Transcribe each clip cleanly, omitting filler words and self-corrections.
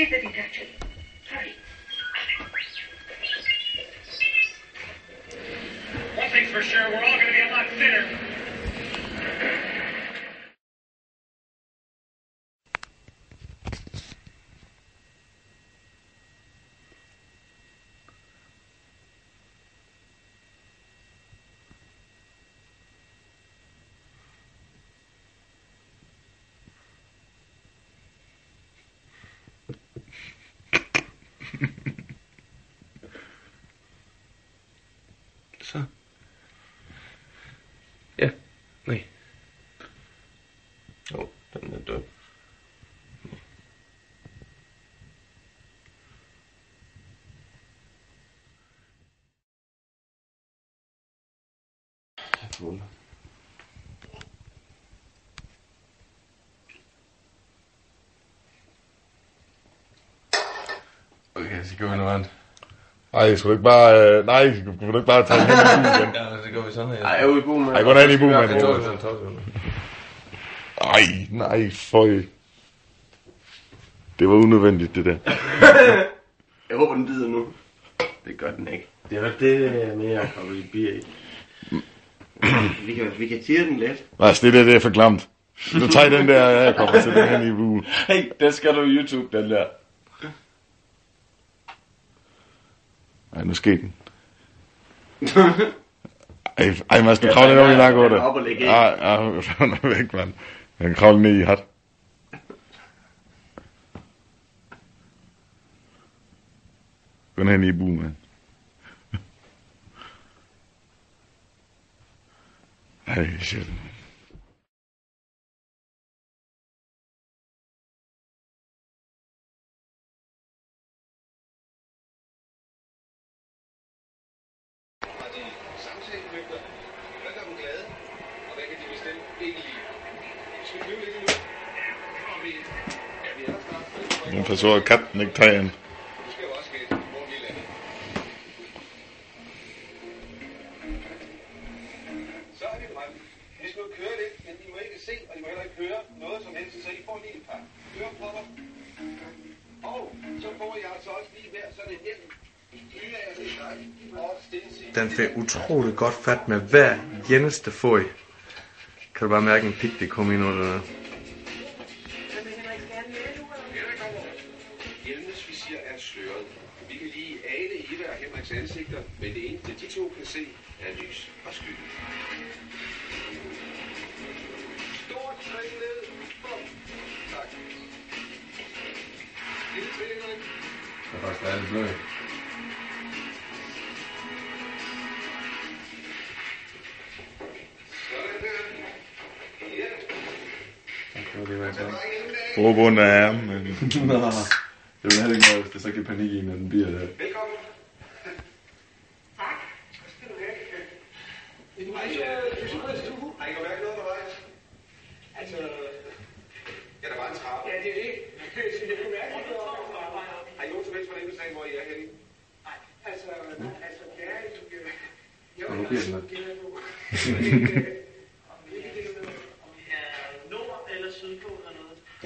Get the detective. Hurry. One thing's for sure, we're all going to be a lot thinner. Så. Ja. Nej. Jo, den er død. Jeg er fuld. Okay, så går vi noget andet. Ej, skulle du ikke bare... nej, skulle du ikke bare tage hen i buen igen? Ja, så går vi sådan her. Ej, jeg er jo i buen, mand. Ej, gå ned i buen, mand. Nej, føj. Det var unødvendigt, det der. Jeg håber, den bider nu. Det gør den ikke. Det var det med, at komme i bier i. Vi kan tire den lidt. Altså, det er for klamt. Nu tager den der, jeg kommer til den hen i buen. Hey, der skal du YouTube, den der. Ej, nu skete den. Ej, Mads, du kravler ned i nakken over det. Op og lægge ind. Ja, han er væk, mand. Han kravler ned i hat. Gå hen i buen, mand. Ej, shit. Nu forsøger katten ikke tage en. Så er vi fremme. Vi skal jo køre lidt, men I må ikke se, og I må heller ikke høre noget som helst, så I får lige et par ørepropper. Og så får I altså også lige hver sådan en hjelm. Den får utroligt godt fat med hver eneste fod. Kan du bare mærke en pik, det kommer ind under der. Hjelmenes visir er sløret. Vi kan lige ane Eva og Henriks ansigter, men det eneste de to kan se er lys og skygge. Stort træk ned. Bum. Tak. Lille tvillingerne. Det er faktisk lidt blød. Råb under ærmen, men... Nå, det vil heller ikke noget, hvis det så giver panik i, når den bliver der. Velkommen. Tak. Skal du have? Har I jo mærket noget undervejs? Altså... Ja, der var en trappe. Ja, det er det. Jeg kunne mærke noget undervejs. Har I nogen som helst fornemmelse af, hvor I er henne? Nej, altså... det er ikke... Og nu bliver den der.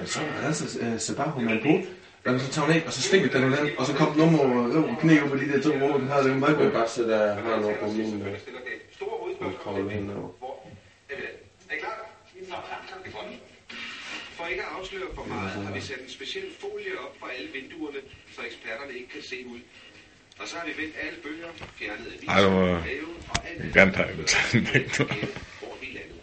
Så altså Sebahu med en boot, og så tager hun af, og så stikker den land, og så kom den over knæ på de der to råd, den har den meget godt. Bare så der har noget på min kravle hen over. Er I klar? For ikke at afsløre for meget, har vi sat en speciel folie op for alle vinduerne, så eksperterne ikke kan se ud. Og så har vi vendt alle bøger, fjernet aviser, Ej, det var... haven og alt. Jeg kan tage den væk nu. Over hele landet.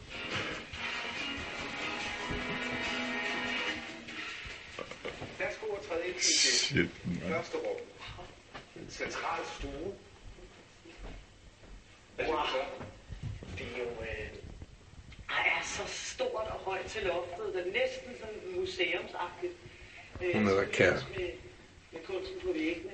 Værsgo at træde ind til det første rum. En central stue. Wow. Det er jo er så stort og højt til loftet. Det er næsten sådan museumsagtigt. Hun er da kær. Med kunsten på væggene.